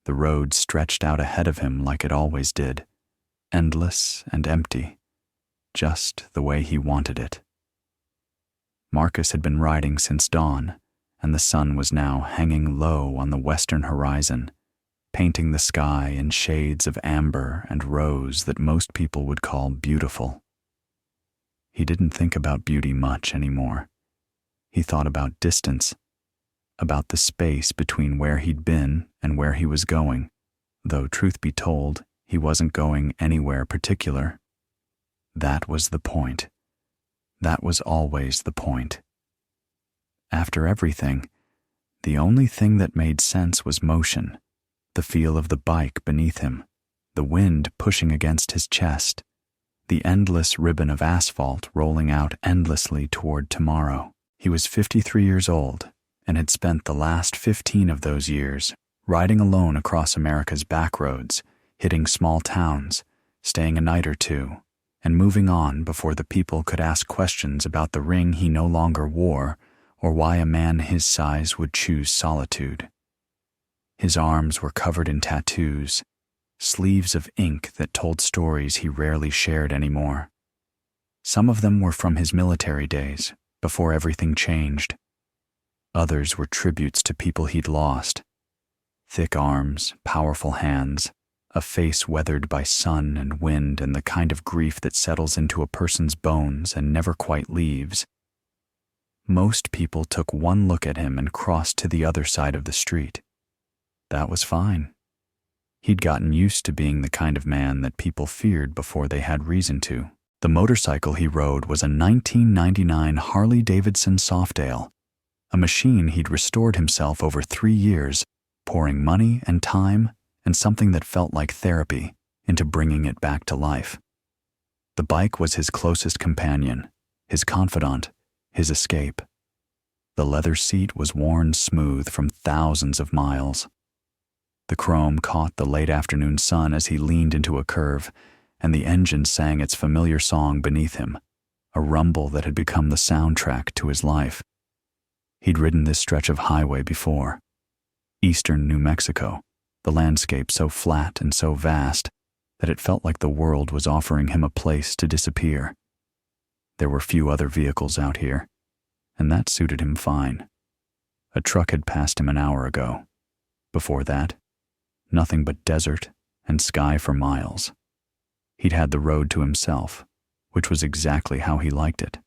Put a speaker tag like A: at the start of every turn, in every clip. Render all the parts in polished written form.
A: The road stretched out ahead of him like it always did, endless and empty, just the way he wanted it. Marcus had been riding since dawn, and the sun was now hanging low on the western horizon, painting the sky in shades of amber and rose that most people would call beautiful. He didn't think about beauty much anymore. He thought about distance, about the space between where he'd been and where he was going, though truth be told, he wasn't going anywhere particular. That was the point. That was always the point. After everything, the only thing that made sense was motion, the feel of the bike beneath him, the wind pushing against his chest, the endless ribbon of asphalt rolling out endlessly toward tomorrow. He was 53 years old and had spent the last 15 of those years riding alone across America's back roads, hitting small towns, staying a night or two, and moving on before the people could ask questions about the ring he no longer wore or why a man his size would choose solitude. His arms were covered in tattoos, sleeves of ink that told stories he rarely shared anymore. Some of them were from his military days, before everything changed. Others were tributes to people he'd lost. Thick arms, powerful hands, a face weathered by sun and wind and the kind of grief that settles into a person's bones and never quite leaves. Most people took one look at him and crossed to the other side of the street. That was fine. He'd gotten used to being the kind of man that people feared before they had reason to. The motorcycle he rode was a 1999 Harley-Davidson Softail, a machine he'd restored himself over 3 years, pouring money and time and something that felt like therapy into bringing it back to life. The bike was his closest companion, his confidant, his escape. The leather seat was worn smooth from thousands of miles. The chrome caught the late afternoon sun as he leaned into a curve, and the engine sang its familiar song beneath him, a rumble that had become the soundtrack to his life. He'd ridden this stretch of highway before. Eastern New Mexico, the landscape so flat and so vast that it felt like the world was offering him a place to disappear. There were few other vehicles out here, and that suited him fine. A truck had passed him an hour ago. Before that, nothing but desert and sky for miles. He'd had the road to himself, which was exactly how he liked it.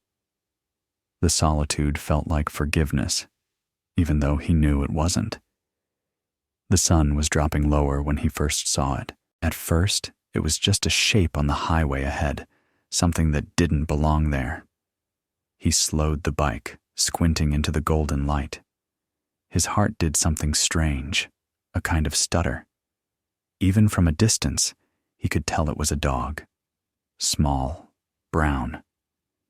A: The solitude felt like forgiveness, even though he knew it wasn't. The sun was dropping lower when he first saw it. At first, it was just a shape on the highway ahead, something that didn't belong there. He slowed the bike, squinting into the golden light. His heart did something strange, a kind of stutter. Even from a distance, he could tell it was a dog. Small, brown,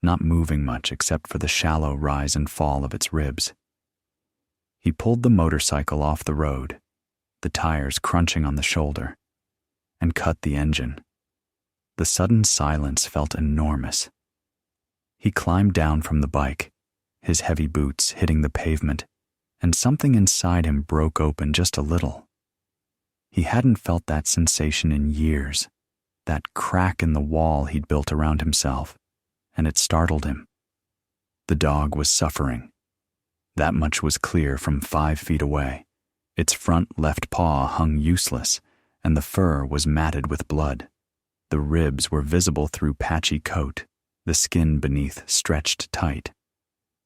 A: not moving much except for the shallow rise and fall of its ribs. He pulled the motorcycle off the road, the tires crunching on the shoulder, and cut the engine. The sudden silence felt enormous. He climbed down from the bike, his heavy boots hitting the pavement, and something inside him broke open just a little. He hadn't felt that sensation in years, that crack in the wall he'd built around himself, and it startled him. The dog was suffering. That much was clear from 5 feet away. Its front left paw hung useless, and the fur was matted with blood. The ribs were visible through patchy coat, the skin beneath stretched tight.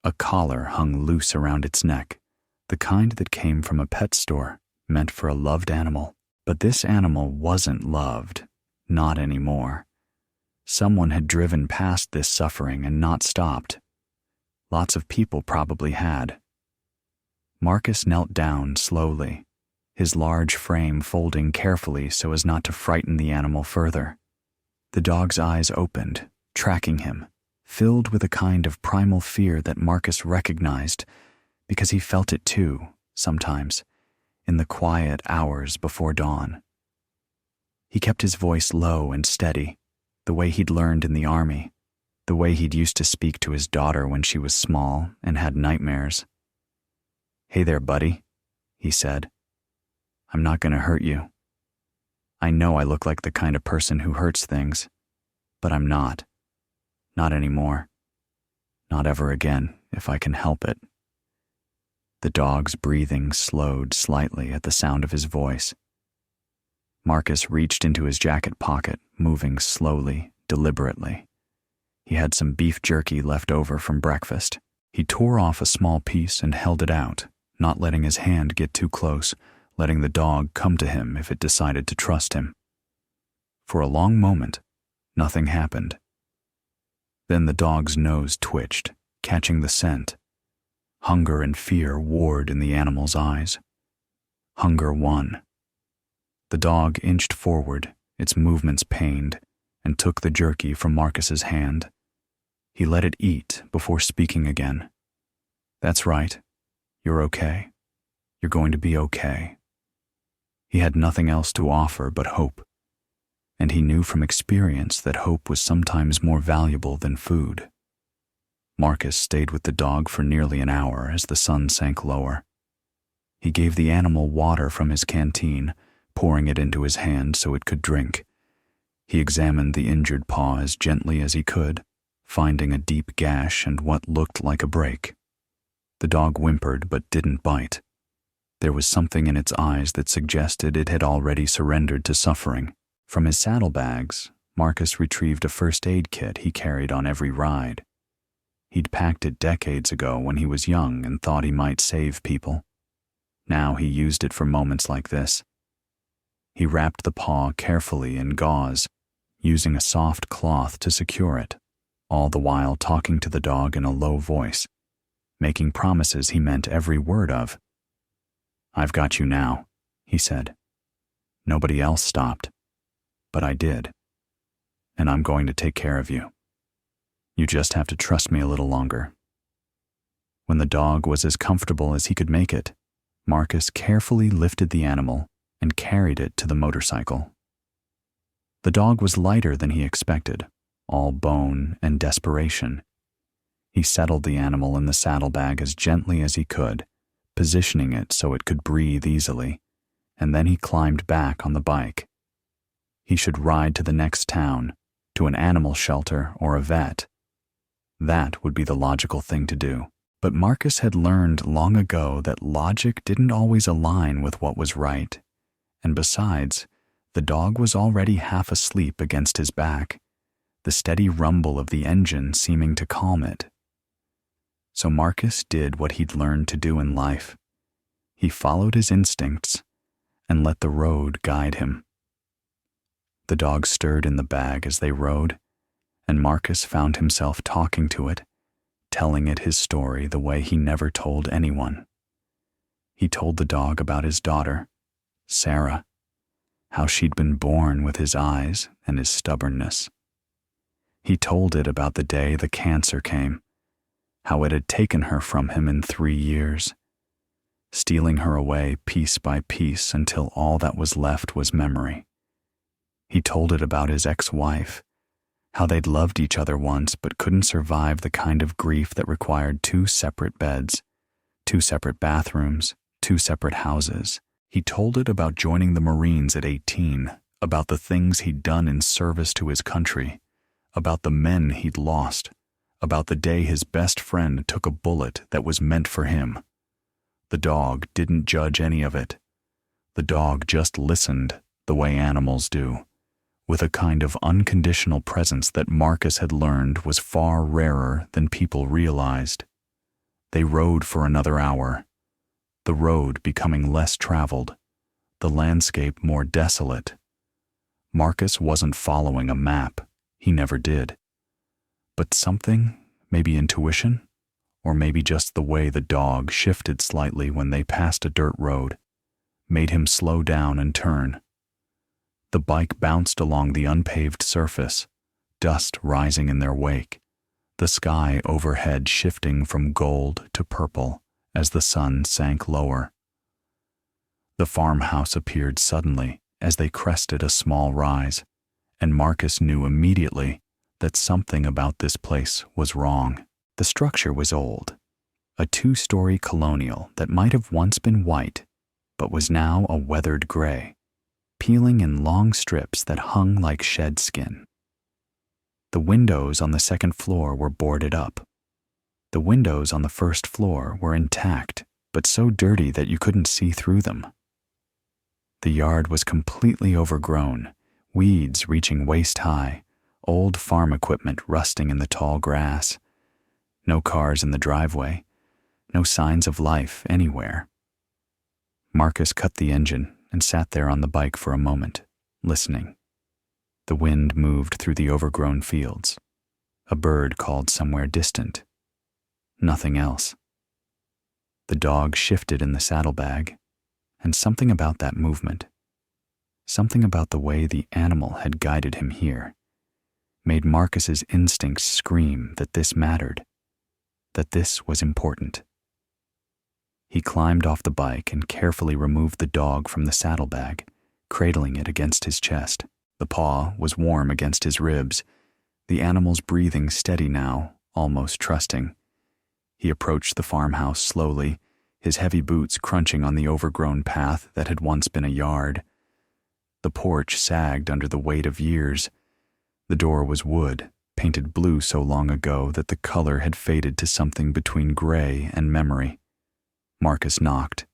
A: A collar hung loose around its neck, the kind that came from a pet store, meant for a loved animal. But this animal wasn't loved, not anymore. Someone had driven past this suffering and not stopped. Lots of people probably had. Marcus knelt down slowly, his large frame folding carefully so as not to frighten the animal further. The dog's eyes opened, tracking him, filled with a kind of primal fear that Marcus recognized because he felt it too, sometimes, in the quiet hours before dawn. He kept his voice low and steady, the way he'd learned in the army, the way he'd used to speak to his daughter when she was small and had nightmares. "Hey there, buddy," he said. I'm not gonna hurt you. I know I look like the kind of person who hurts things, but I'm not. Not anymore. Not ever again, if I can help it." The dog's breathing slowed slightly at the sound of his voice. Marcus reached into his jacket pocket, moving slowly, deliberately. He had some beef jerky left over from breakfast. He tore off a small piece and held it out, not letting his hand get too close, letting the dog come to him if it decided to trust him. For a long moment, nothing happened. Then the dog's nose twitched, catching the scent. Hunger and fear warred in the animal's eyes. Hunger won. The dog inched forward, its movements pained, and took the jerky from Marcus's hand. He let it eat before speaking again. "That's right. You're okay. You're going to be okay." He had nothing else to offer but hope, and he knew from experience that hope was sometimes more valuable than food. Marcus stayed with the dog for nearly an hour as the sun sank lower. He gave the animal water from his canteen, pouring it into his hand so it could drink. He examined the injured paw as gently as he could, finding a deep gash and what looked like a break. The dog whimpered but didn't bite. There was something in its eyes that suggested it had already surrendered to suffering. From his saddlebags, Marcus retrieved a first aid kit he carried on every ride. He'd packed it decades ago when he was young and thought he might save people. Now he used it for moments like this. He wrapped the paw carefully in gauze, using a soft cloth to secure it, all the while talking to the dog in a low voice, making promises he meant every word of. "I've got you now," he said. "Nobody else stopped, but I did. And I'm going to take care of you. You just have to trust me a little longer." When the dog was as comfortable as he could make it, Marcus carefully lifted the animal and carried it to the motorcycle. The dog was lighter than he expected, all bone and desperation. He settled the animal in the saddlebag as gently as he could, positioning it so it could breathe easily, and then he climbed back on the bike. He should ride to the next town, to an animal shelter or a vet. That would be the logical thing to do. But Marcus had learned long ago that logic didn't always align with what was right. And besides, the dog was already half asleep against his back, the steady rumble of the engine seeming to calm it. So Marcus did what he'd learned to do in life. He followed his instincts and let the road guide him. The dog stirred in the bag as they rode, and Marcus found himself talking to it, telling it his story the way he never told anyone. He told the dog about his daughter, Sarah, how she'd been born with his eyes and his stubbornness. He told it about the day the cancer came, how it had taken her from him in 3 years, stealing her away piece by piece until all that was left was memory. He told it about his ex-wife, how they'd loved each other once but couldn't survive the kind of grief that required 2 separate beds, 2 separate bathrooms, 2 separate houses. He told it about joining the Marines at 18, about the things he'd done in service to his country, about the men he'd lost, about the day his best friend took a bullet that was meant for him. The dog didn't judge any of it. The dog just listened the way animals do, with a kind of unconditional presence that Marcus had learned was far rarer than people realized. They rode for another hour, the road becoming less traveled, the landscape more desolate. Marcus wasn't following a map, he never did. But something, maybe intuition, or maybe just the way the dog shifted slightly when they passed a dirt road, made him slow down and turn. The bike bounced along the unpaved surface, dust rising in their wake, the sky overhead shifting from gold to purple as the sun sank lower. The farmhouse appeared suddenly as they crested a small rise, and Marcus knew immediately that something about this place was wrong. The structure was old, a 2-story colonial that might have once been white, but was now a weathered gray, peeling in long strips that hung like shed skin. The windows on the second floor were boarded up. The windows on the first floor were intact, but so dirty that you couldn't see through them. The yard was completely overgrown, weeds reaching waist-high, old farm equipment rusting in the tall grass. No cars in the driveway, no signs of life anywhere. Marcus cut the engine and sat there on the bike for a moment, listening. The wind moved through the overgrown fields. A bird called somewhere distant. Nothing else. The dog shifted in the saddlebag, and something about that movement, something about the way the animal had guided him here, made Marcus's instincts scream that this mattered, that this was important. He climbed off the bike and carefully removed the dog from the saddlebag, cradling it against his chest. The paw was warm against his ribs, the animal's breathing steady now, almost trusting. He approached the farmhouse slowly, his heavy boots crunching on the overgrown path that had once been a yard. The porch sagged under the weight of years. The door was wood, painted blue so long ago that the color had faded to something between gray and memory. Marcus knocked.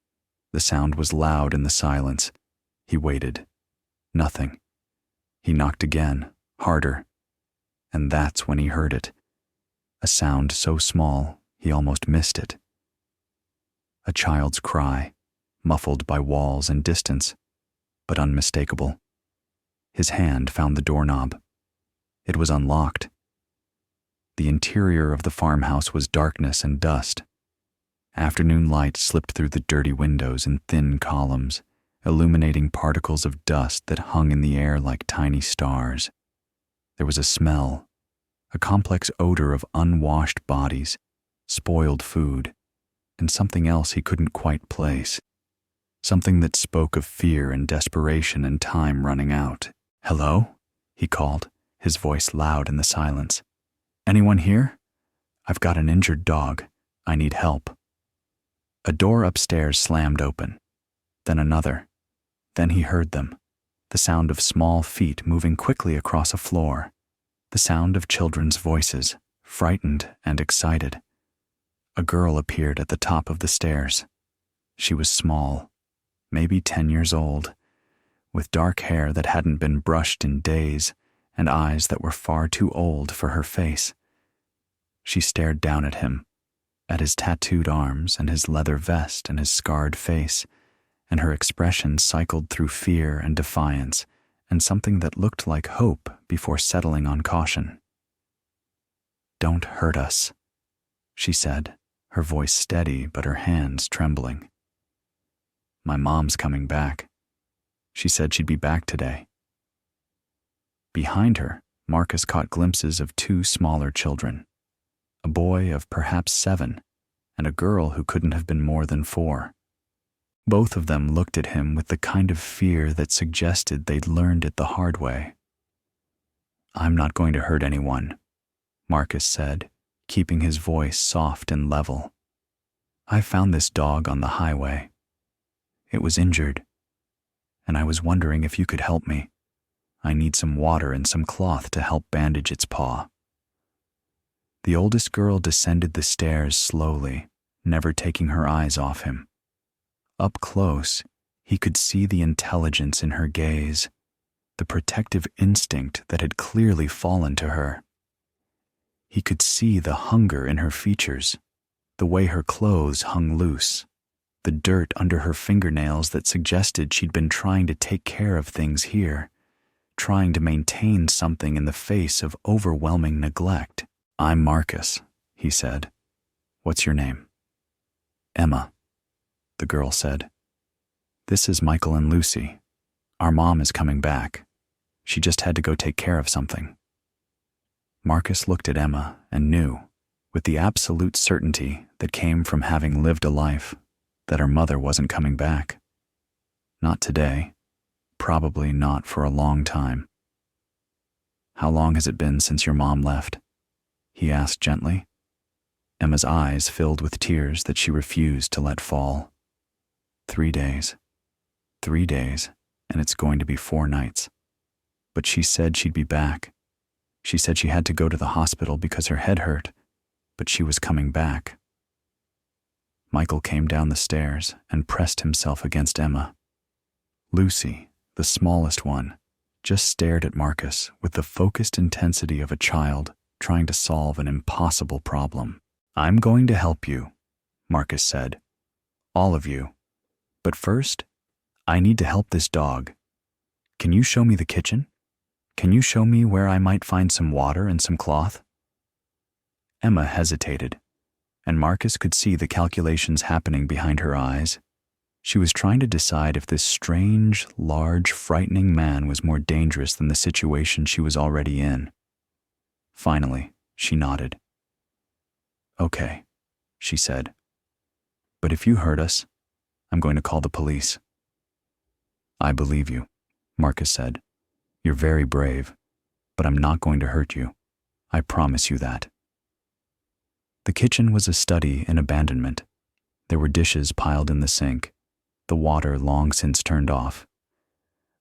A: The sound was loud in the silence. He waited. Nothing. He knocked again, harder. And that's when he heard it. A sound so small, he almost missed it. A child's cry, muffled by walls and distance, but unmistakable. His hand found the doorknob. It was unlocked. The interior of the farmhouse was darkness and dust. Afternoon light slipped through the dirty windows in thin columns, illuminating particles of dust that hung in the air like tiny stars. There was a smell, a complex odor of unwashed bodies, spoiled food, and something else he couldn't quite place. Something that spoke of fear and desperation and time running out. "Hello?" he called, his voice loud in the silence. "Anyone here? I've got an injured dog. I need help." A door upstairs slammed open, then another. Then he heard them, the sound of small feet moving quickly across a floor, the sound of children's voices, frightened and excited. A girl appeared at the top of the stairs. She was small, maybe 10 years old, with dark hair that hadn't been brushed in days and eyes that were far too old for her face. She stared down at him, at his tattooed arms and his leather vest and his scarred face, and her expression cycled through fear and defiance and something that looked like hope before settling on caution. "Don't hurt us," she said, her voice steady but her hands trembling. "My mom's coming back. She said she'd be back today." Behind her, Marcus caught glimpses of 2 smaller children, a boy of perhaps 7 and a girl who couldn't have been more than 4. Both of them looked at him with the kind of fear that suggested they'd learned it the hard way. "I'm not going to hurt anyone," Marcus said, keeping his voice soft and level. "I found this dog on the highway. It was injured, and I was wondering if you could help me. I need some water and some cloth to help bandage its paw." The oldest girl descended the stairs slowly, never taking her eyes off him. Up close, he could see the intelligence in her gaze, the protective instinct that had clearly fallen to her. He could see the hunger in her features, the way her clothes hung loose, the dirt under her fingernails that suggested she'd been trying to take care of things here, trying to maintain something in the face of overwhelming neglect. "I'm Marcus," he said. "What's your name?" "Emma," the girl said. "This is Michael and Lucy. Our mom is coming back. She just had to go take care of something." Marcus looked at Emma and knew, with the absolute certainty that came from having lived a life, that her mother wasn't coming back. Not today. Probably not for a long time. "How long has it been since your mom left?" he asked gently. Emma's eyes filled with tears that she refused to let fall. 3 days. 3 days, and it's going to be 4 nights. But she said she'd be back. She said she had to go to the hospital because her head hurt, but she was coming back. Michael came down the stairs and pressed himself against Emma. Lucy, the smallest one, just stared at Marcus with the focused intensity of a child trying to solve an impossible problem. "I'm going to help you," Marcus said. "All of you. But first, I need to help this dog. Can you show me the kitchen? Can you show me where I might find some water and some cloth?" Emma hesitated, and Marcus could see the calculations happening behind her eyes. She was trying to decide if this strange, large, frightening man was more dangerous than the situation she was already in. Finally, she nodded. "Okay," she said. "But if you hurt us, I'm going to call the police." "I believe you," Marcus said. "You're very brave, but I'm not going to hurt you. I promise you that." The kitchen was a study in abandonment. There were dishes piled in the sink, the water long since turned off.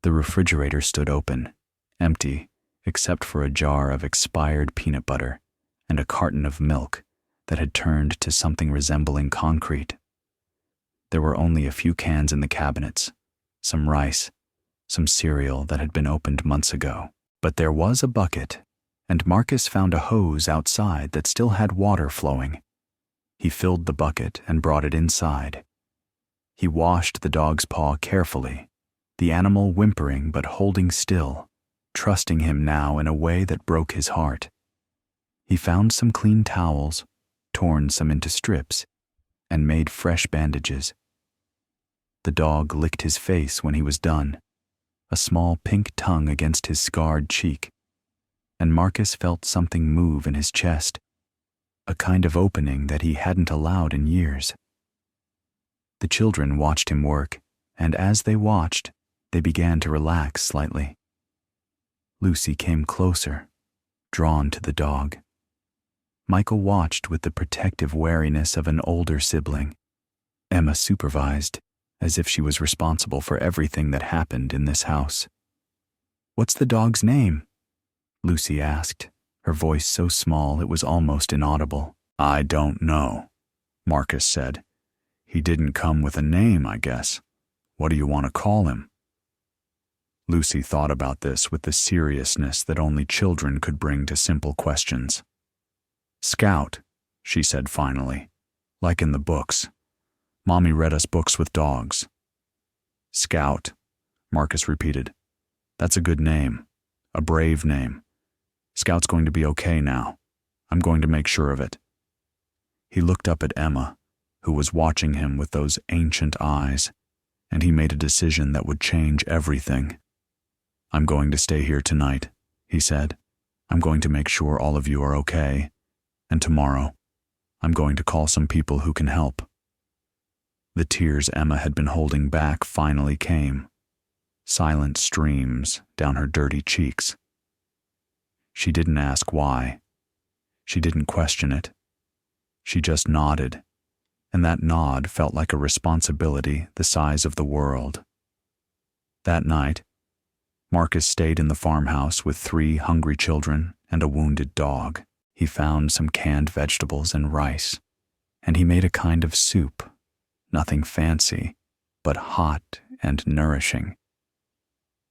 A: The refrigerator stood open, empty, except for a jar of expired peanut butter and a carton of milk that had turned to something resembling concrete. There were only a few cans in the cabinets, some rice, some cereal that had been opened months ago. But there was a bucket, and Marcus found a hose outside that still had water flowing. He filled the bucket and brought it inside. He washed the dog's paw carefully, the animal whimpering but holding still, trusting him now in a way that broke his heart. He found some clean towels, torn some into strips, and made fresh bandages. The dog licked his face when he was done, a small pink tongue against his scarred cheek, and Marcus felt something move in his chest, a kind of opening that he hadn't allowed in years. The children watched him work, and as they watched, they began to relax slightly. Lucy came closer, drawn to the dog. Michael watched with the protective wariness of an older sibling. Emma supervised, as if she was responsible for everything that happened in this house. "What's the dog's name?" Lucy asked, her voice so small it was almost inaudible. "I don't know," Marcus said. "He didn't come with a name, I guess. What do you want to call him?" Lucy thought about this with the seriousness that only children could bring to simple questions. "Scout," she said finally, "like in the books. Mommy read us books with dogs." "Scout," Marcus repeated. "That's a good name, a brave name. Scout's going to be okay now. I'm going to make sure of it." He looked up at Emma, who was watching him with those ancient eyes, and he made a decision that would change everything. "I'm going to stay here tonight," he said. "I'm going to make sure all of you are okay, and tomorrow, I'm going to call some people who can help." The tears Emma had been holding back finally came, silent streams down her dirty cheeks. She didn't ask why. She didn't question it. She just nodded, and that nod felt like a responsibility the size of the world. That night, Marcus stayed in the farmhouse with 3 hungry children and a wounded dog. He found some canned vegetables and rice, and he made a kind of soup, nothing fancy, but hot and nourishing.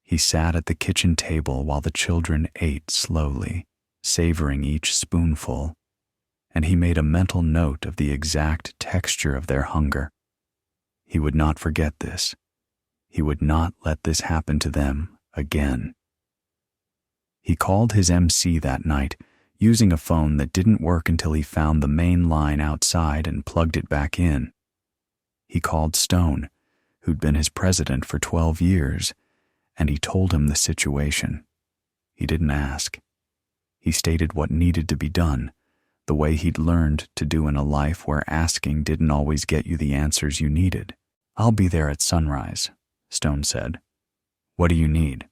A: He sat at the kitchen table while the children ate slowly, savoring each spoonful, and he made a mental note of the exact texture of their hunger. He would not forget this. He would not let this happen to them again. He called his MC that night, using a phone that didn't work until he found the main line outside and plugged it back in. He called Stone, who'd been his president for 12 years, and he told him the situation. He didn't ask. He stated what needed to be done, the way he'd learned to do in a life where asking didn't always get you the answers you needed. "I'll be there at sunrise," Stone said. "What do you need?"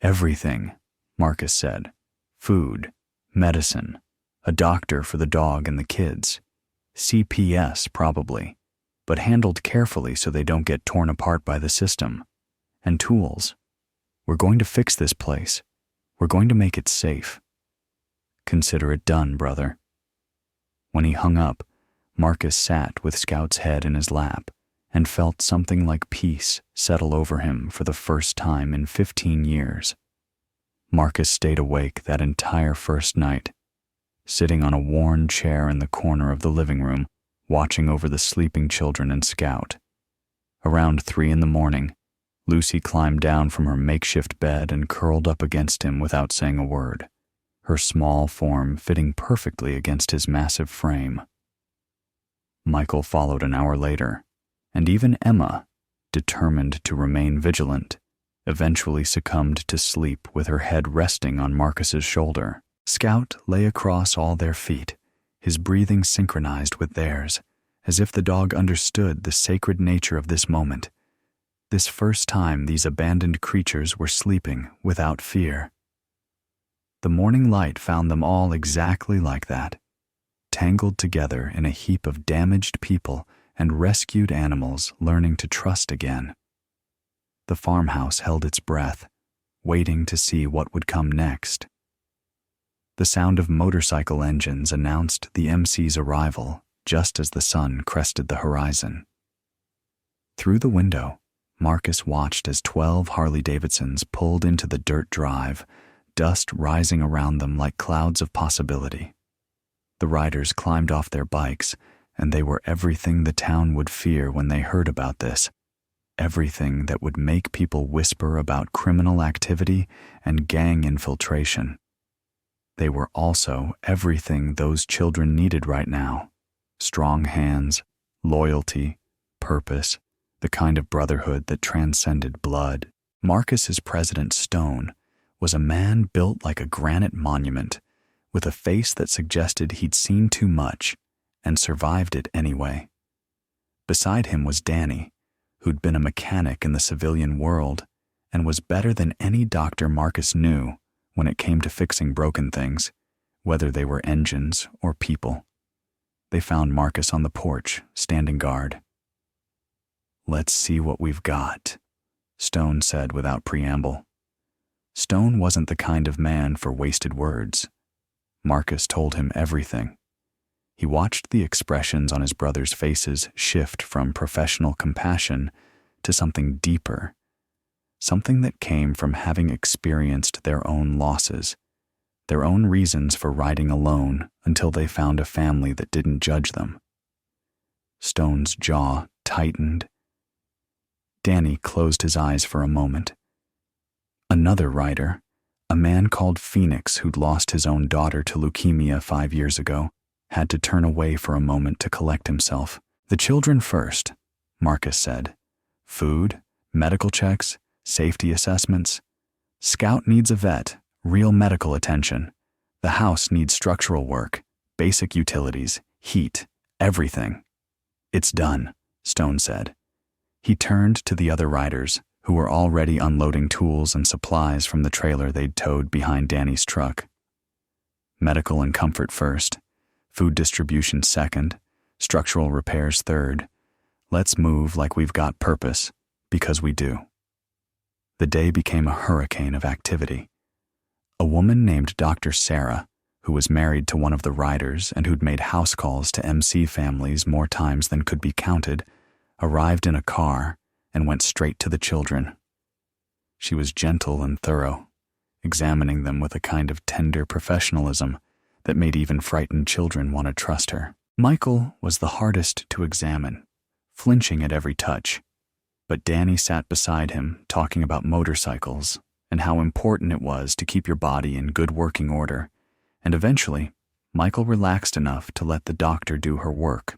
A: "Everything," Marcus said. "Food, medicine, a doctor for the dog and the kids, CPS probably, but handled carefully so they don't get torn apart by the system. And tools. We're going to fix this place. We're going to make it safe. Consider it done, brother. When he hung up, Marcus sat with Scout's head in his lap and felt something like peace settle over him for the first time in 15 years. Marcus stayed awake that entire first night, sitting on a worn chair in the corner of the living room, watching over the sleeping children and Scout. Around 3 a.m, Lucy climbed down from her makeshift bed and curled up against him without saying a word, her small form fitting perfectly against his massive frame. Michael followed an hour later, and even Emma, determined to remain vigilant, eventually succumbed to sleep with her head resting on Marcus's shoulder. Scout lay across all their feet, his breathing synchronized with theirs, as if the dog understood the sacred nature of this moment, this first time these abandoned creatures were sleeping without fear. The morning light found them all exactly like that, tangled together in a heap of damaged people and rescued animals learning to trust again. The farmhouse held its breath, waiting to see what would come next. The sound of motorcycle engines announced the MC's arrival just as the sun crested the horizon. Through the window, Marcus watched as 12 Harley-Davidsons pulled into the dirt drive, dust rising around them like clouds of possibility. The riders climbed off their bikes, and they were everything the town would fear when they heard about this, everything that would make people whisper about criminal activity and gang infiltration. They were also everything those children needed right now: strong hands, loyalty, purpose, the kind of brotherhood that transcended blood. Marcus's President Stone was a man built like a granite monument, with a face that suggested he'd seen too much and survived it anyway. Beside him was Danny, who'd been a mechanic in the civilian world and was better than any doctor Marcus knew when it came to fixing broken things, whether they were engines or people. They found Marcus on the porch, standing guard. "Let's see what we've got," Stone said without preamble. Stone wasn't the kind of man for wasted words. Marcus told him everything. He watched the expressions on his brothers' faces shift from professional compassion to something deeper, something that came from having experienced their own losses, their own reasons for riding alone until they found a family that didn't judge them. Stone's jaw tightened. Danny closed his eyes for a moment. Another rider, a man called Phoenix who'd lost his own daughter to leukemia 5 years ago, had to turn away for a moment to collect himself. "The children first," Marcus said. "Food, medical checks, safety assessments. Scout needs a vet, real medical attention. The house needs structural work, basic utilities, heat, everything." "It's done," Stone said. He turned to the other riders, who were already unloading tools and supplies from the trailer they'd towed behind Danny's truck. "Medical and comfort first, food distribution second, structural repairs third. Let's move like we've got purpose, because we do." The day became a hurricane of activity. A woman named Dr. Sarah, who was married to one of the riders and who'd made house calls to MC families more times than could be counted, arrived in a car and went straight to the children. She was gentle and thorough, examining them with a kind of tender professionalism that made even frightened children want to trust her. Michael was the hardest to examine, flinching at every touch, but Danny sat beside him talking about motorcycles and how important it was to keep your body in good working order, and eventually, Michael relaxed enough to let the doctor do her work.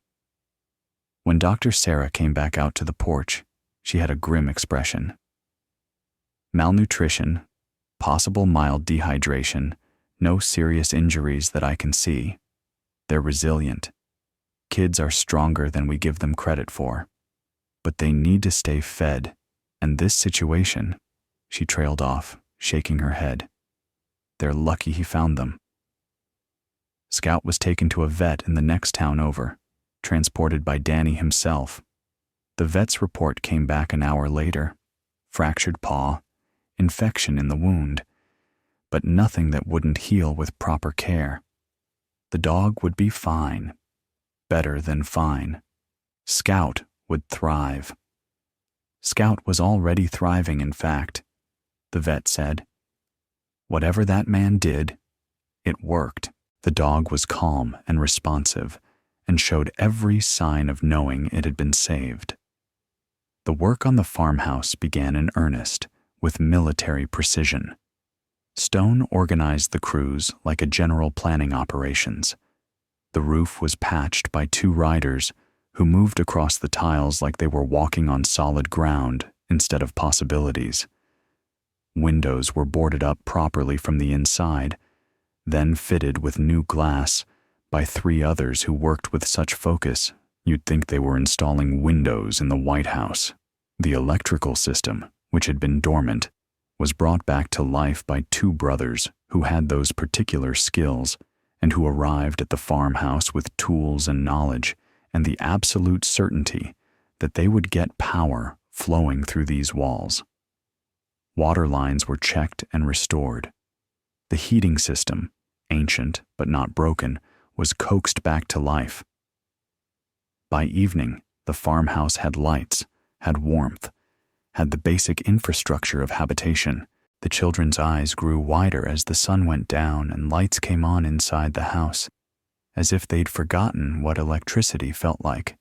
A: When Dr. Sarah came back out to the porch, she had a grim expression. "Malnutrition, possible mild dehydration, no serious injuries that I can see. They're resilient. Kids are stronger than we give them credit for. But they need to stay fed, and this situation," she trailed off, shaking her head. "They're lucky he found them." Scout was taken to a vet in the next town over, transported by Danny himself, The vet's report came back an hour later. Fractured paw, infection in the wound, but nothing that wouldn't heal with proper care. The dog would be fine. Better than fine. Scout would thrive. Scout was already thriving, in fact, the vet said. Whatever that man did, it worked. The dog was calm and responsive and showed every sign of knowing it had been saved. The work on the farmhouse began in earnest, with military precision. Stone organized the crews like a general planning operations. The roof was patched by 2 riders who moved across the tiles like they were walking on solid ground instead of possibilities. Windows were boarded up properly from the inside, then fitted with new glass by 3 others who worked with such focus you'd think they were installing windows in the White House. The electrical system, which had been dormant, was brought back to life by 2 brothers who had those particular skills and who arrived at the farmhouse with tools and knowledge and the absolute certainty that they would get power flowing through these walls. Water lines were checked and restored. The heating system, ancient but not broken, was coaxed back to life. By evening, the farmhouse had lights, had warmth, had the basic infrastructure of habitation. The children's eyes grew wider as the sun went down and lights came on inside the house, as if they'd forgotten what electricity felt like.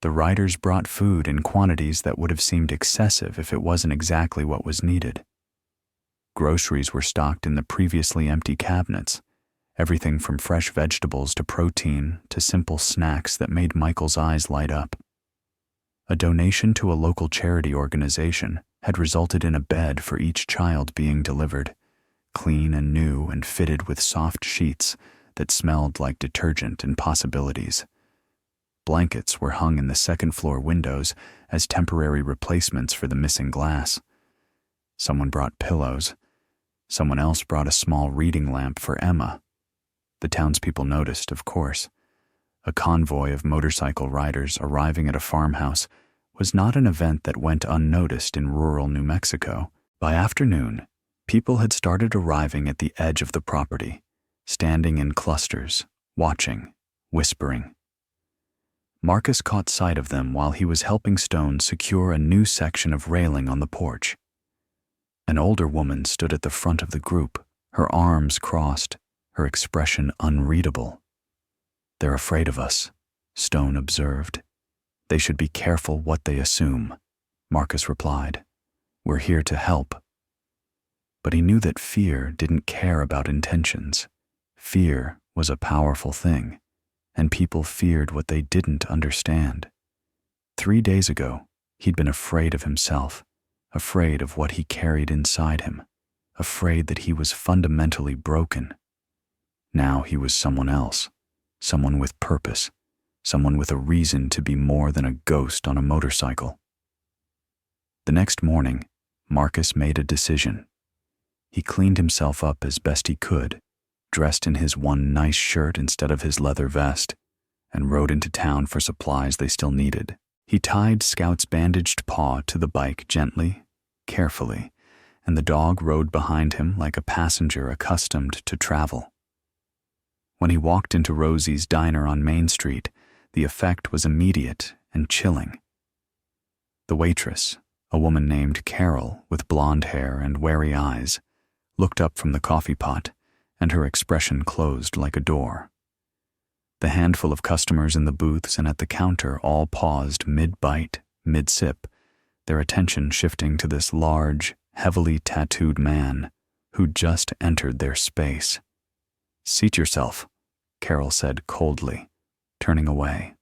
A: The riders brought food in quantities that would have seemed excessive if it wasn't exactly what was needed. Groceries were stocked in the previously empty cabinets, everything from fresh vegetables to protein to simple snacks that made Michael's eyes light up. A donation to a local charity organization had resulted in a bed for each child being delivered, clean and new and fitted with soft sheets that smelled like detergent and possibilities. Blankets were hung in the second-floor windows as temporary replacements for the missing glass. Someone brought pillows. Someone else brought a small reading lamp for Emma. The townspeople noticed, of course. A convoy of motorcycle riders arriving at a farmhouse was not an event that went unnoticed in rural New Mexico. By afternoon, people had started arriving at the edge of the property, standing in clusters, watching, whispering. Marcus caught sight of them while he was helping Stone secure a new section of railing on the porch. An older woman stood at the front of the group, her arms crossed, her expression unreadable. "They're afraid of us," Stone observed. "They should be careful what they assume," Marcus replied. "We're here to help." But he knew that fear didn't care about intentions. Fear was a powerful thing, and people feared what they didn't understand. 3 days ago, he'd been afraid of himself, afraid of what he carried inside him, afraid that he was fundamentally broken. Now he was someone else, someone with purpose, someone with a reason to be more than a ghost on a motorcycle. The next morning, Marcus made a decision. He cleaned himself up as best he could, dressed in his one nice shirt instead of his leather vest, and rode into town for supplies they still needed. He tied Scout's bandaged paw to the bike gently, carefully, and the dog rode behind him like a passenger accustomed to travel. When he walked into Rosie's diner on Main Street, the effect was immediate and chilling. The waitress, a woman named Carol with blonde hair and wary eyes, looked up from the coffee pot, and her expression closed like a door. The handful of customers in the booths and at the counter all paused mid-bite, mid-sip, their attention shifting to this large, heavily tattooed man who'd just entered their space. "Seat yourself," Carol said coldly, turning away.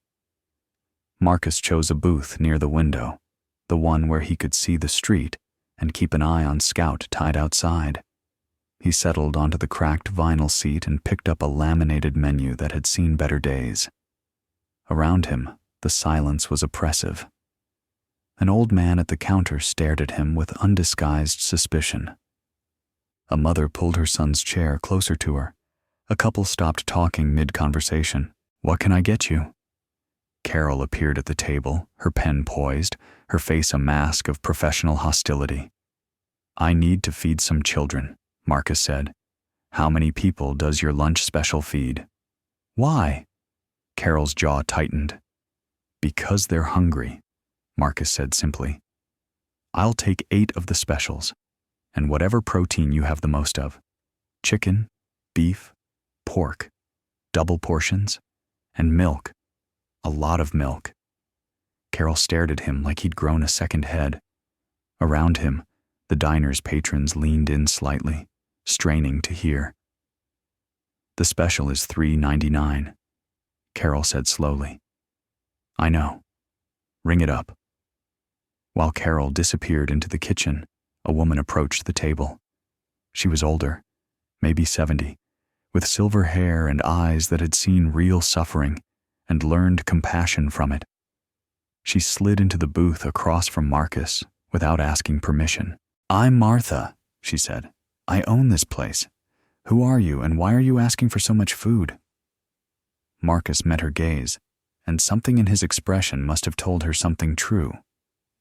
A: Marcus chose a booth near the window, the one where he could see the street and keep an eye on Scout tied outside. He settled onto the cracked vinyl seat and picked up a laminated menu that had seen better days. Around him, the silence was oppressive. An old man at the counter stared at him with undisguised suspicion. A mother pulled her son's chair closer to her. A couple stopped talking mid-conversation. "What can I get you?" Carol appeared at the table, her pen poised, her face a mask of professional hostility. "I need to feed some children," Marcus said. "How many people does your lunch special feed?" "Why?" Carol's jaw tightened. "Because they're hungry," Marcus said simply. "I'll take 8 of the specials, and whatever protein you have the most of. Chicken, beef, pork, double portions, and milk. A lot of milk." Carol stared at him like he'd grown a second head. Around him, the diner's patrons leaned in slightly, straining to hear. "The special is $3.99, Carol said slowly. "I know. Ring it up." While Carol disappeared into the kitchen, a woman approached the table. She was older, maybe 70, with silver hair and eyes that had seen real suffering and learned compassion from it. She slid into the booth across from Marcus without asking permission. "I'm Martha," she said. "I own this place. Who are you, and why are you asking for so much food?" Marcus met her gaze, and something in his expression must have told her something true,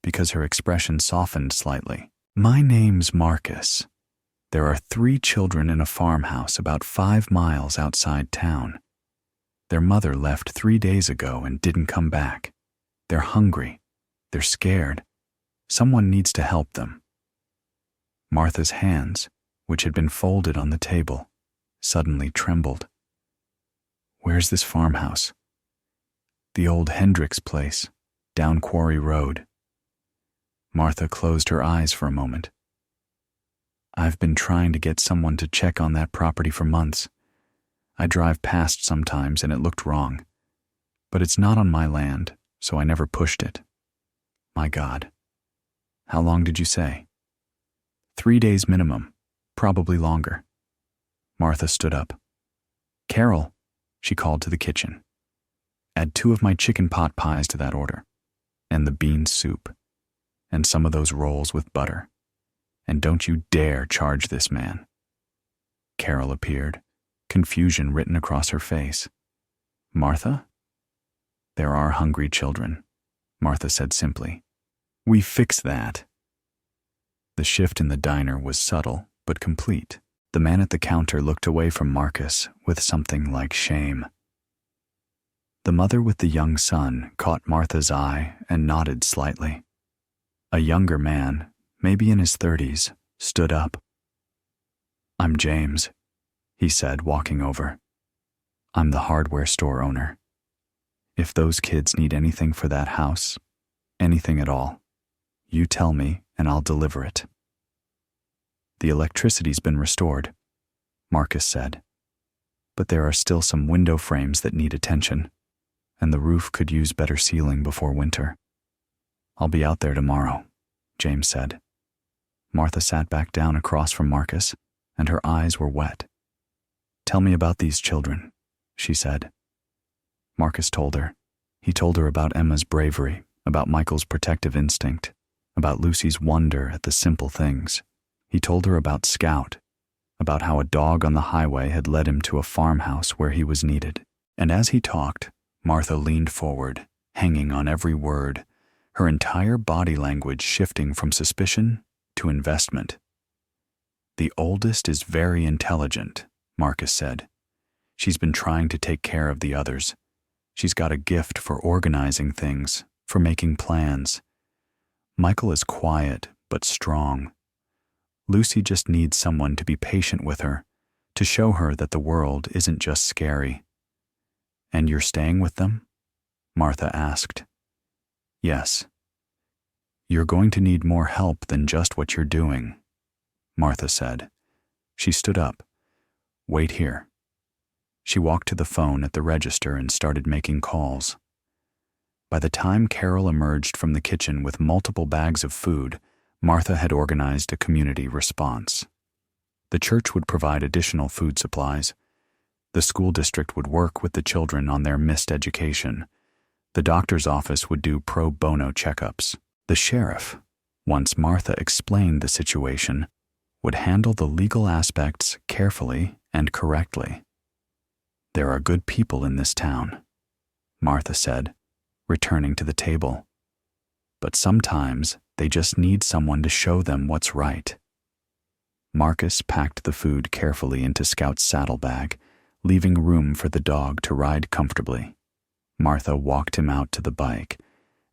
A: because her expression softened slightly. "My name's Marcus. There are 3 children in a farmhouse about 5 miles outside town. Their mother left 3 days ago and didn't come back. They're hungry. They're scared. Someone needs to help them." Martha's hands, which had been folded on the table, suddenly trembled. "Where's this farmhouse?" "The old Hendricks place, down Quarry Road." Martha closed her eyes for a moment. "I've been trying to get someone to check on that property for months. I drive past sometimes and it looked wrong. But it's not on my land, so I never pushed it. My God. How long did you say?" 3 days minimum, probably longer." Martha stood up. "Carol," she called to the kitchen. "Add 2 of my chicken pot pies to that order, and the bean soup, and some of those rolls with butter. And don't you dare charge this man." Carol appeared, confusion written across her face. "Martha?" "There are hungry children," Martha said simply. "We fix that." The shift in the diner was subtle but complete. The man at the counter looked away from Marcus with something like shame. The mother with the young son caught Martha's eye and nodded slightly. A younger man, maybe in his 30s, stood up. "I'm James," he said, walking over. "I'm the hardware store owner. If those kids need anything for that house, anything at all, you tell me and I'll deliver it." "The electricity's been restored," Marcus said. "But there are still some window frames that need attention, and the roof could use better sealing before winter. I'll be out there tomorrow," James said. Martha sat back down across from Marcus, and her eyes were wet. "Tell me about these children," she said. Marcus told her. He told her about Emma's bravery, about Michael's protective instinct, about Lucy's wonder at the simple things. He told her about Scout, about how a dog on the highway had led him to a farmhouse where he was needed. And as he talked, Martha leaned forward, hanging on every word, her entire body language shifting from suspicion to investment. "The oldest is very intelligent," Marcus said. "She's been trying to take care of the others. She's got a gift for organizing things, for making plans. Michael is quiet but strong. Lucy just needs someone to be patient with her, to show her that the world isn't just scary." "And you're staying with them?" Martha asked. "Yes." "You're going to need more help than just what you're doing," Martha said. She stood up. "Wait here." She walked to the phone at the register and started making calls. By the time Carol emerged from the kitchen with multiple bags of food, Martha had organized a community response. The church would provide additional food supplies. The school district would work with the children on their missed education. The doctor's office would do pro bono checkups. The sheriff, once Martha explained the situation, would handle the legal aspects carefully and correctly. "There are good people in this town," Martha said, returning to the table. But sometimes they just need someone to show them what's right. Marcus packed the food carefully into Scout's saddlebag, leaving room for the dog to ride comfortably. Martha walked him out to the bike,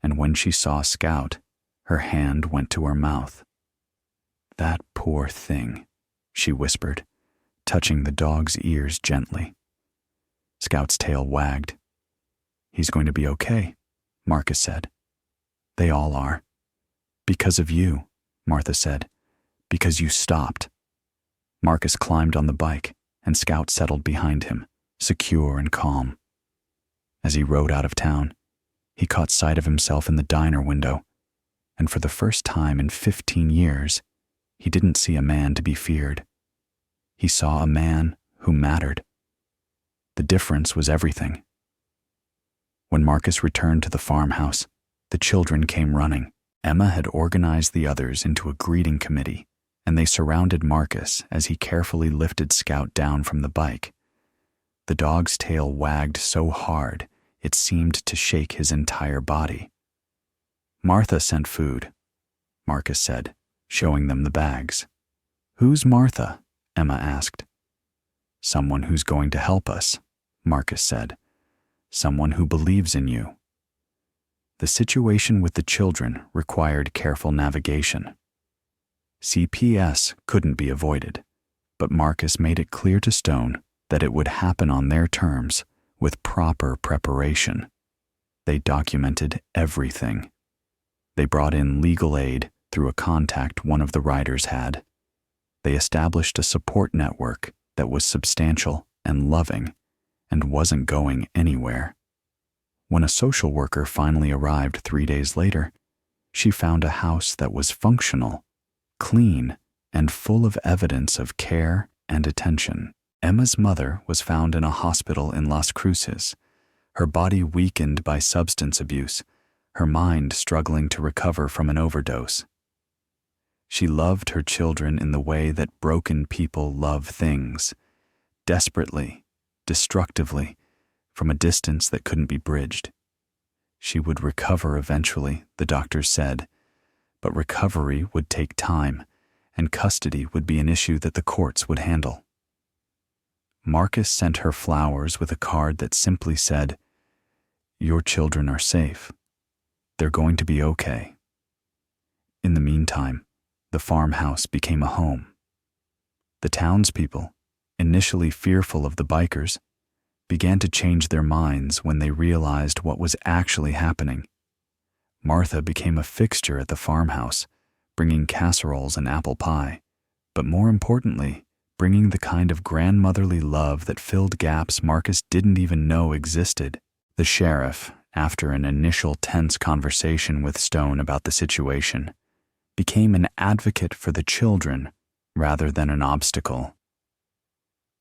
A: and when she saw Scout, her hand went to her mouth. "That poor thing," she whispered, touching the dog's ears gently. Scout's tail wagged. "He's going to be okay," Marcus said. "They all are." "Because of you," Martha said. "Because you stopped." Marcus climbed on the bike, and Scout settled behind him, secure and calm. As he rode out of town, he caught sight of himself in the diner window, and for the first time in 15 years, he didn't see a man to be feared. He saw a man who mattered. The difference was everything. When Marcus returned to the farmhouse, the children came running. Emma had organized the others into a greeting committee, and they surrounded Marcus as he carefully lifted Scout down from the bike. The dog's tail wagged so hard it seemed to shake his entire body. "Martha sent food," Marcus said, showing them the bags. "Who's Martha?" Emma asked. "Someone who's going to help us," Marcus said. "Someone who believes in you." The situation with the children required careful navigation. CPS couldn't be avoided, but Marcus made it clear to Stone that it would happen on their terms, with proper preparation. They documented everything. They brought in legal aid through a contact one of the riders had. They established a support network that was substantial and loving and wasn't going anywhere. When a social worker finally arrived 3 days later, she found a house that was functional, clean, and full of evidence of care and attention. Emma's mother was found in a hospital in Las Cruces, her body weakened by substance abuse, her mind struggling to recover from an overdose. She loved her children in the way that broken people love things, desperately, destructively, from a distance that couldn't be bridged. She would recover eventually, the doctors said, but recovery would take time, and custody would be an issue that the courts would handle. Marcus sent her flowers with a card that simply said, "Your children are safe. They're going to be okay." In the meantime, the farmhouse became a home. The townspeople, initially fearful of the bikers, began to change their minds when they realized what was actually happening. Martha became a fixture at the farmhouse, bringing casseroles and apple pie, but more importantly, bringing the kind of grandmotherly love that filled gaps Marcus didn't even know existed. The sheriff, after an initial tense conversation with Stone about the situation, became an advocate for the children rather than an obstacle.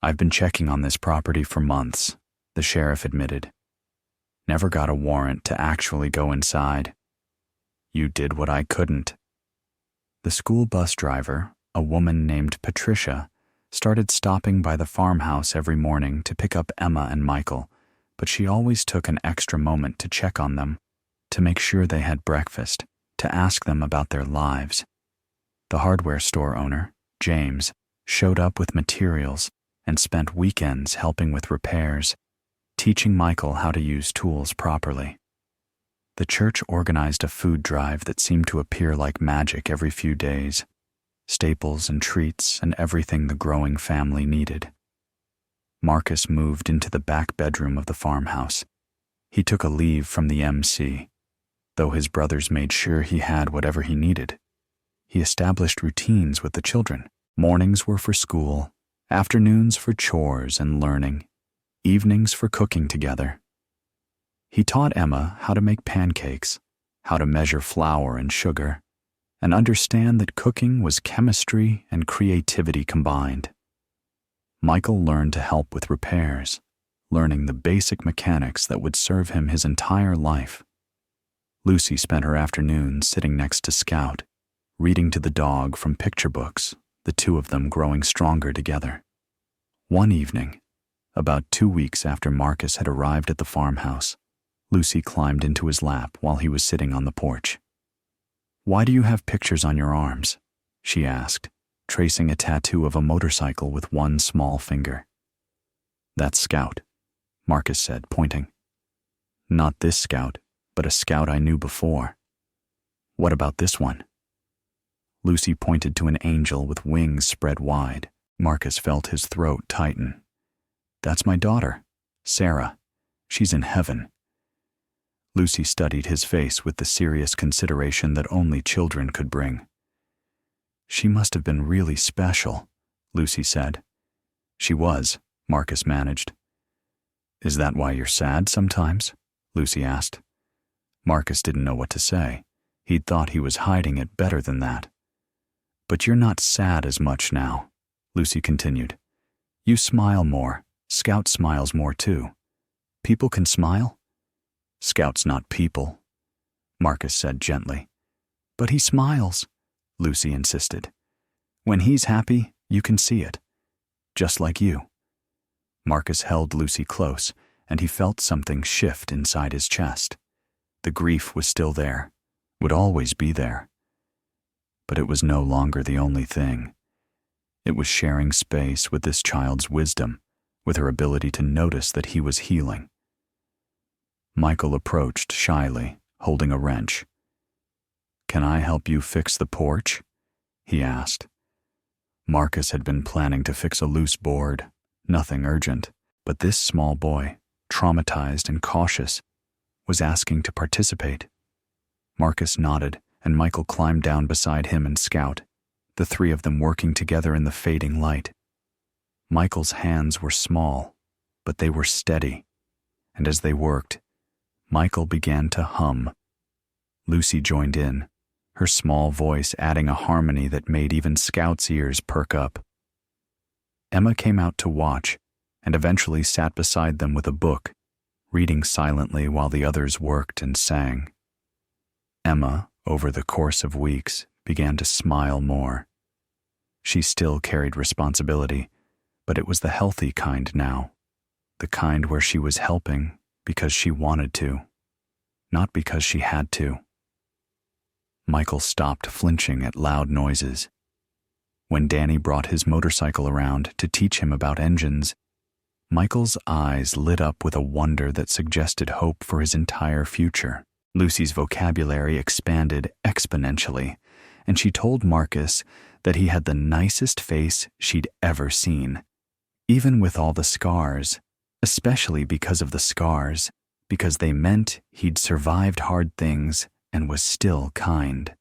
A: "I've been checking on this property for months," the sheriff admitted. "Never got a warrant to actually go inside. You did what I couldn't." The school bus driver, a woman named Patricia, started stopping by the farmhouse every morning to pick up Emma and Michael, but she always took an extra moment to check on them, to make sure they had breakfast, to ask them about their lives. The hardware store owner, James, showed up with materials and spent weekends helping with repairs, teaching Michael how to use tools properly. The church organized a food drive that seemed to appear like magic every few days, staples and treats and everything the growing family needed. Marcus moved into the back bedroom of the farmhouse. He took a leave from the MC, though his brothers made sure he had whatever he needed. He established routines with the children. Mornings were for school, afternoons for chores and learning, evenings for cooking together. He taught Emma how to make pancakes, how to measure flour and sugar, and understand that cooking was chemistry and creativity combined. Michael learned to help with repairs, learning the basic mechanics that would serve him his entire life. Lucy spent her afternoons sitting next to Scout, reading to the dog from picture books, the two of them growing stronger together. One evening, about 2 weeks after Marcus had arrived at the farmhouse, Lucy climbed into his lap while he was sitting on the porch. "Why do you have pictures on your arms?" she asked, tracing a tattoo of a motorcycle with one small finger. "That's Scout," Marcus said, pointing. "Not this Scout, but a Scout I knew before." "What about this one?" Lucy pointed to an angel with wings spread wide. Marcus felt his throat tighten. "That's my daughter, Sarah. She's in heaven." Lucy studied his face with the serious consideration that only children could bring. "She must have been really special," Lucy said. "She was," Marcus managed. "Is that why you're sad sometimes?" Lucy asked. Marcus didn't know what to say. He'd thought he was hiding it better than that. "But you're not sad as much now," Lucy continued. "You smile more. Scout smiles more too. People can smile?" "Scout's not people," Marcus said gently. "But he smiles," Lucy insisted. "When he's happy, you can see it. Just like you." Marcus held Lucy close, and he felt something shift inside his chest. The grief was still there, would always be there. But it was no longer the only thing. It was sharing space with this child's wisdom, with her ability to notice that he was healing. Michael approached shyly, holding a wrench. "Can I help you fix the porch?" he asked. Marcus had been planning to fix a loose board, nothing urgent, but this small boy, traumatized and cautious, was asking to participate. Marcus nodded, and Michael climbed down beside him and Scout, the three of them working together in the fading light. Michael's hands were small, but they were steady, and as they worked, Michael began to hum. Lucy joined in, her small voice adding a harmony that made even Scout's ears perk up. Emma came out to watch, and eventually sat beside them with a book, reading silently while the others worked and sang. Emma, over the course of weeks, began to smile more. She still carried responsibility, but it was the healthy kind now, the kind where she was helping because she wanted to, not because she had to. Michael stopped flinching at loud noises. When Danny brought his motorcycle around to teach him about engines, Michael's eyes lit up with a wonder that suggested hope for his entire future. Lucy's vocabulary expanded exponentially, and she told Marcus that he had the nicest face she'd ever seen, even with all the scars, especially because of the scars, because they meant he'd survived hard things and was still kind.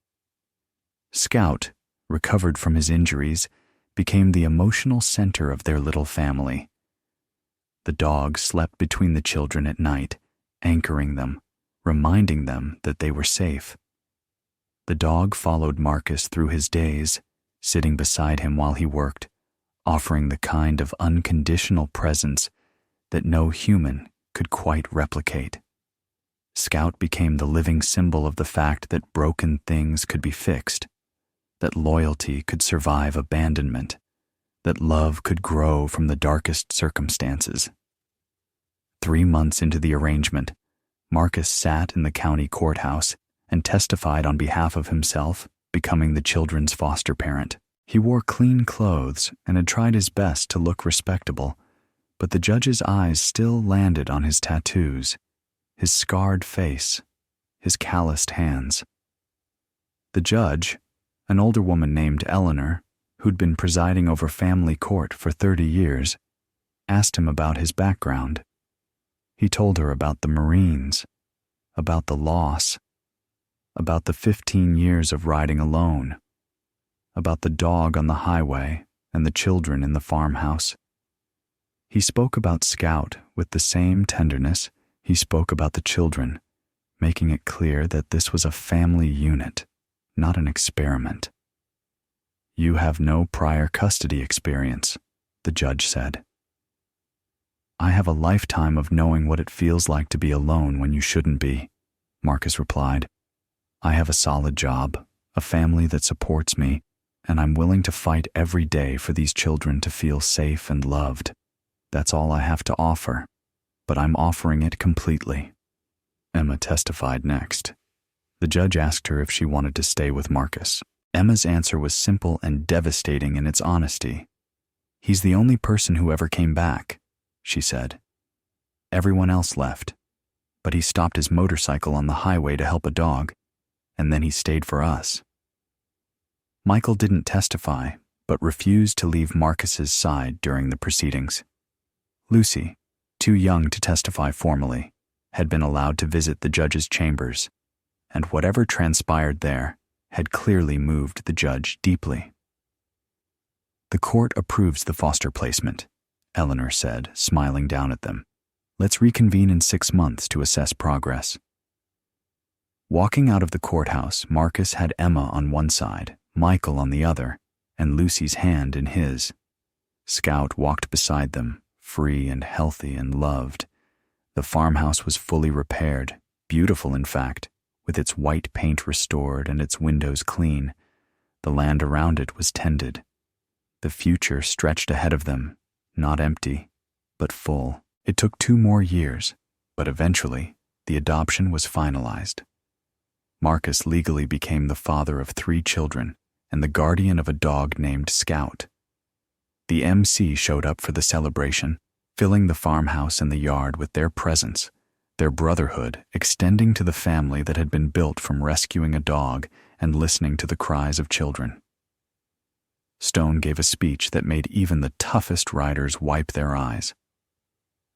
A: Scout, recovered from his injuries, became the emotional center of their little family. The dog slept between the children at night, anchoring them, reminding them that they were safe. The dog followed Marcus through his days, sitting beside him while he worked, offering the kind of unconditional presence that no human could quite replicate. Scout became the living symbol of the fact that broken things could be fixed, that loyalty could survive abandonment, that love could grow from the darkest circumstances. 3 months into the arrangement, Marcus sat in the county courthouse and testified on behalf of himself, becoming the children's foster parent. He wore clean clothes and had tried his best to look respectable, but the judge's eyes still landed on his tattoos, his scarred face, his calloused hands. The judge, an older woman named Eleanor, who'd been presiding over family court for 30 years, asked him about his background. He told her about the Marines, about the loss, about the 15 years of riding alone, about the dog on the highway and the children in the farmhouse. He spoke about Scout with the same tenderness he spoke about the children, making it clear that this was a family unit, not an experiment. "You have no prior custody experience," the judge said. "I have a lifetime of knowing what it feels like to be alone when you shouldn't be," Marcus replied. "I have a solid job, a family that supports me, and I'm willing to fight every day for these children to feel safe and loved. That's all I have to offer, but I'm offering it completely." Emma testified next. The judge asked her if she wanted to stay with Marcus. Emma's answer was simple and devastating in its honesty. "He's the only person who ever came back," she said. "Everyone else left, but he stopped his motorcycle on the highway to help a dog, and then he stayed for us." Michael didn't testify, but refused to leave Marcus's side during the proceedings. Lucy, too young to testify formally, had been allowed to visit the judge's chambers, and whatever transpired there had clearly moved the judge deeply. "The court approves the foster placement," Eleanor said, smiling down at them. "Let's reconvene in 6 months to assess progress." Walking out of the courthouse, Marcus had Emma on one side, Michael on the other, and Lucy's hand in his. Scout walked beside them, free and healthy and loved. The farmhouse was fully repaired, beautiful in fact, with its white paint restored and its windows clean. The land around it was tended. The future stretched ahead of them, not empty, but full. It took 2 more years, but eventually the adoption was finalized. Marcus legally became the father of 3 children and the guardian of a dog named Scout. The MC showed up for the celebration, filling the farmhouse and the yard with their presence, their brotherhood extending to the family that had been built from rescuing a dog and listening to the cries of children. Stone gave a speech that made even the toughest riders wipe their eyes.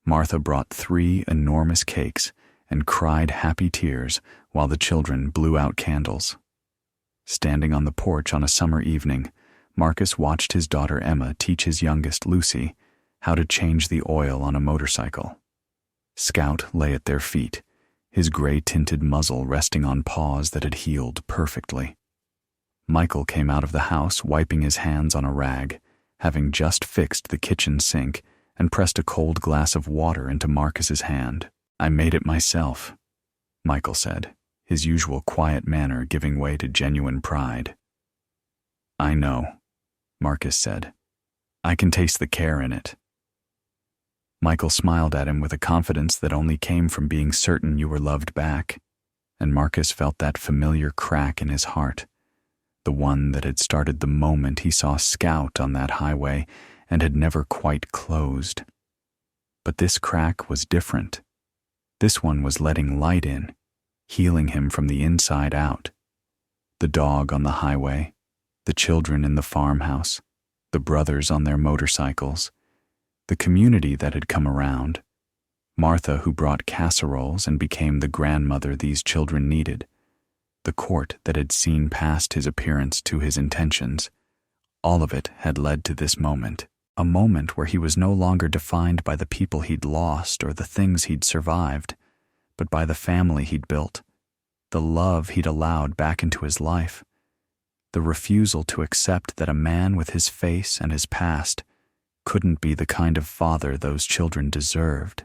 A: Martha brought 3 enormous cakes and cried happy tears while the children blew out candles. Standing on the porch on a summer evening, Marcus watched his daughter Emma teach his youngest, Lucy, how to change the oil on a motorcycle. Scout lay at their feet, his gray-tinted muzzle resting on paws that had healed perfectly. Michael came out of the house wiping his hands on a rag, having just fixed the kitchen sink, and pressed a cold glass of water into Marcus's hand. "I made it myself," Michael said, his usual quiet manner giving way to genuine pride. "I know," Marcus said. "I can taste the care in it." Michael smiled at him with a confidence that only came from being certain you were loved back, and Marcus felt that familiar crack in his heart, the one that had started the moment he saw Scout on that highway and had never quite closed. But this crack was different. This one was letting light in, healing him from the inside out. The dog on the highway, the children in the farmhouse, the brothers on their motorcycles, the community that had come around, Martha who brought casseroles and became the grandmother these children needed, the court that had seen past his appearance to his intentions. All of it had led to this moment, a moment where he was no longer defined by the people he'd lost or the things he'd survived, but by the family he'd built, the love he'd allowed back into his life, the refusal to accept that a man with his face and his past couldn't be the kind of father those children deserved.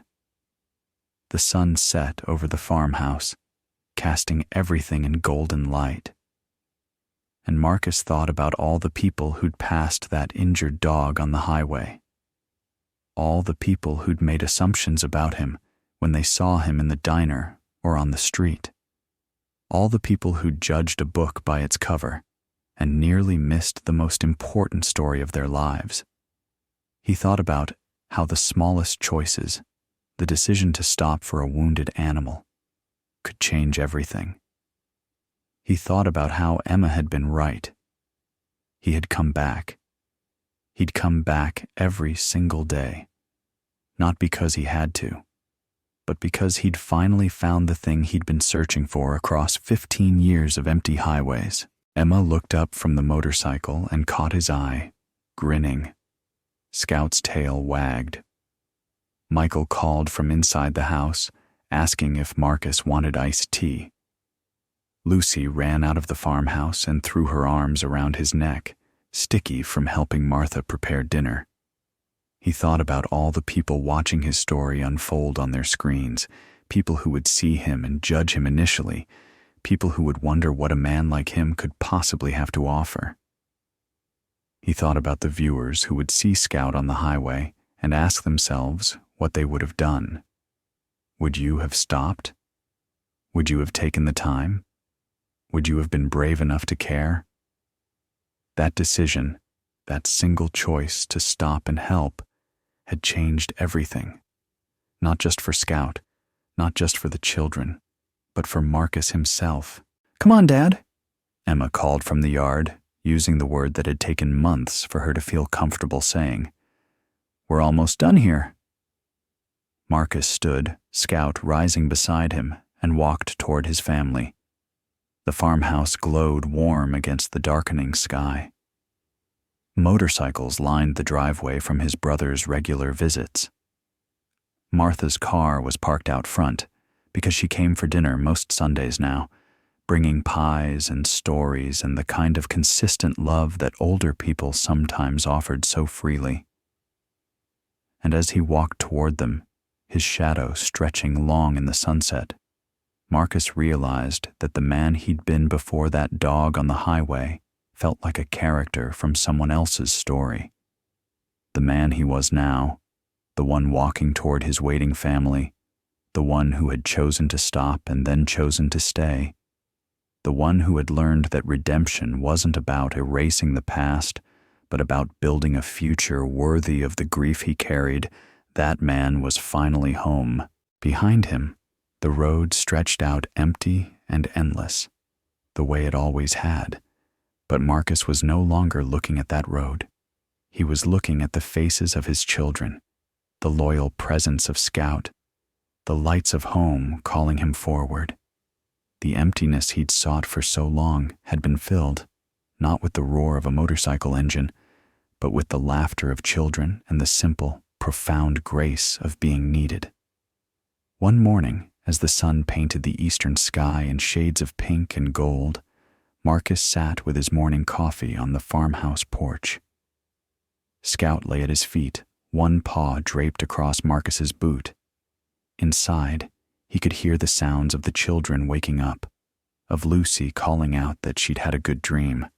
A: The sun set over the farmhouse, casting everything in golden light. And Marcus thought about all the people who'd passed that injured dog on the highway. All the people who'd made assumptions about him when they saw him in the diner or on the street. All the people who'd judged a book by its cover and nearly missed the most important story of their lives. He thought about how the smallest choices, the decision to stop for a wounded animal, could change everything. He thought about how Emma had been right. He had come back. He'd come back every single day, not because he had to, but because he'd finally found the thing he'd been searching for across 15 years of empty highways. Emma looked up from the motorcycle and caught his eye, grinning. Scout's tail wagged. Michael called from inside the house, asking if Marcus wanted iced tea. Lucy ran out of the farmhouse and threw her arms around his neck, sticky from helping Martha prepare dinner. He thought about all the people watching his story unfold on their screens, people who would see him and judge him initially, people who would wonder what a man like him could possibly have to offer. He thought about the viewers who would see Scout on the highway and ask themselves what they would have done. Would you have stopped? Would you have taken the time? Would you have been brave enough to care? That decision, that single choice to stop and help, had changed everything. Not just for Scout, not just for the children, but for Marcus himself. "Come on, Dad," Emma called from the yard, using the word that had taken months for her to feel comfortable saying. "We're almost done here." Marcus stood, Scout rising beside him, and walked toward his family. The farmhouse glowed warm against the darkening sky. Motorcycles lined the driveway from his brother's regular visits. Martha's car was parked out front because she came for dinner most Sundays now, bringing pies and stories and the kind of consistent love that older people sometimes offered so freely. And as he walked toward them, his shadow stretching long in the sunset, Marcus realized that the man he'd been before that dog on the highway felt like a character from someone else's story. The man he was now, the one walking toward his waiting family, the one who had chosen to stop and then chosen to stay, the one who had learned that redemption wasn't about erasing the past, but about building a future worthy of the grief he carried. That man was finally home. Behind him, the road stretched out empty and endless, the way it always had. But Marcus was no longer looking at that road. He was looking at the faces of his children, the loyal presence of Scout, the lights of home calling him forward. The emptiness he'd sought for so long had been filled, not with the roar of a motorcycle engine, but with the laughter of children and the simple, profound grace of being needed. One morning, as the sun painted the eastern sky in shades of pink and gold, Marcus sat with his morning coffee on the farmhouse porch. Scout lay at his feet, one paw draped across Marcus's boot. Inside, he could hear the sounds of the children waking up, of Lucy calling out that she'd had a good dream,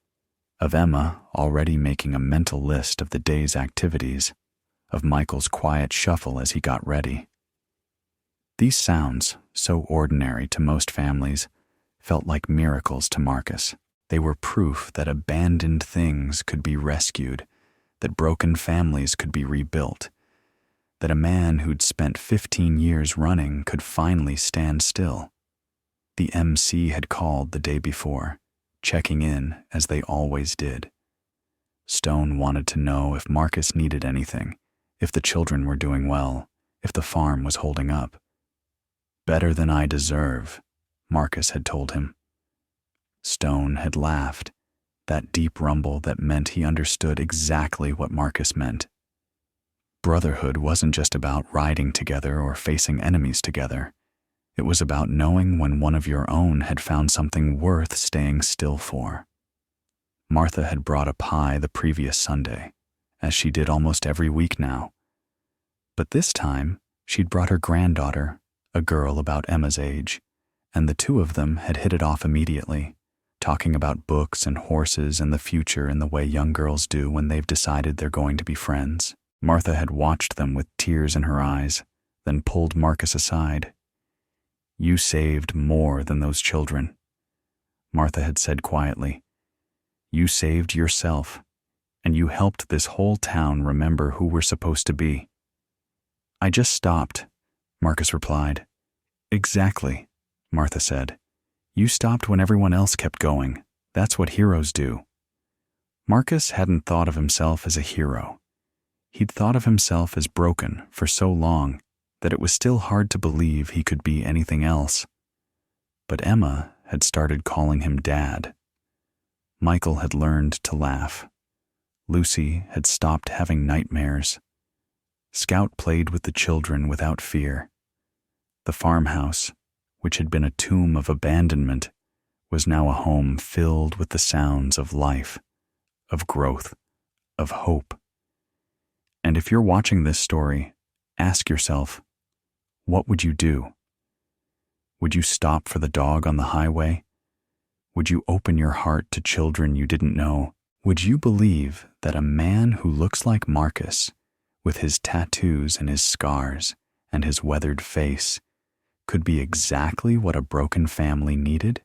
A: of Emma already making a mental list of the day's activities, of Michael's quiet shuffle as he got ready. These sounds, so ordinary to most families, felt like miracles to Marcus. They were proof that abandoned things could be rescued, that broken families could be rebuilt, that a man who'd spent 15 years running could finally stand still. The MC had called the day before, checking in as they always did. Stone wanted to know if Marcus needed anything, if the children were doing well, if the farm was holding up. "Better than I deserve," Marcus had told him. Stone had laughed, that deep rumble that meant he understood exactly what Marcus meant. Brotherhood wasn't just about riding together or facing enemies together. It was about knowing when one of your own had found something worth staying still for. Martha had brought a pie the previous Sunday, as she did almost every week now. But this time, she'd brought her granddaughter, a girl about Emma's age, and the two of them had hit it off immediately, talking about books and horses and the future in the way young girls do when they've decided they're going to be friends. Martha had watched them with tears in her eyes, then pulled Marcus aside. "You saved more than those children," Martha had said quietly. "You saved yourself, and you helped this whole town remember who we're supposed to be." "I just stopped," Marcus replied. "Exactly," Martha said. "You stopped when everyone else kept going. That's what heroes do." Marcus hadn't thought of himself as a hero. He'd thought of himself as broken for so long that it was still hard to believe he could be anything else. But Emma had started calling him Dad. Michael had learned to laugh. Lucy had stopped having nightmares. Scout played with the children without fear. The farmhouse, which had been a tomb of abandonment, was now a home filled with the sounds of life, of growth, of hope. And if you're watching this story, ask yourself, what would you do? Would you stop for the dog on the highway? Would you open your heart to children you didn't know? Would you believe that a man who looks like Marcus, with his tattoos and his scars and his weathered face, could be exactly what a broken family needed?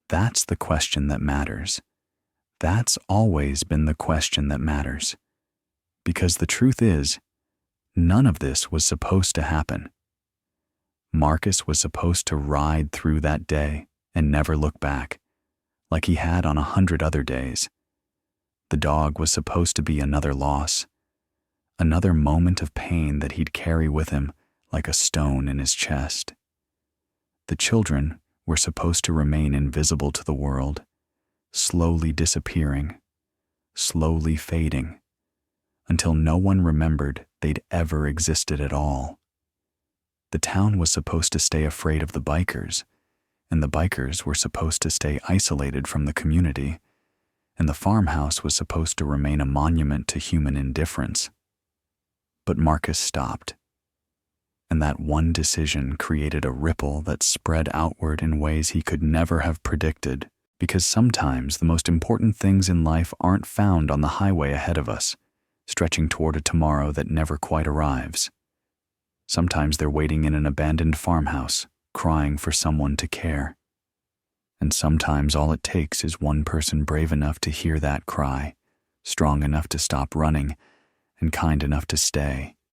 A: That's the question that matters. That's always been the question that matters. Because the truth is, none of this was supposed to happen. Marcus was supposed to ride through that day and never look back, like he had on 100 other days. The dog was supposed to be another loss, another moment of pain that he'd carry with him like a stone in his chest. The children were supposed to remain invisible to the world, slowly disappearing, slowly fading, until no one remembered they'd ever existed at all. The town was supposed to stay afraid of the bikers, and the bikers were supposed to stay isolated from the community, and the farmhouse was supposed to remain a monument to human indifference. But Marcus stopped, and that one decision created a ripple that spread outward in ways he could never have predicted, because sometimes the most important things in life aren't found on the highway ahead of us, stretching toward a tomorrow that never quite arrives. Sometimes they're waiting in an abandoned farmhouse, crying for someone to care. And sometimes all it takes is one person brave enough to hear that cry, strong enough to stop running, and kind enough to stay.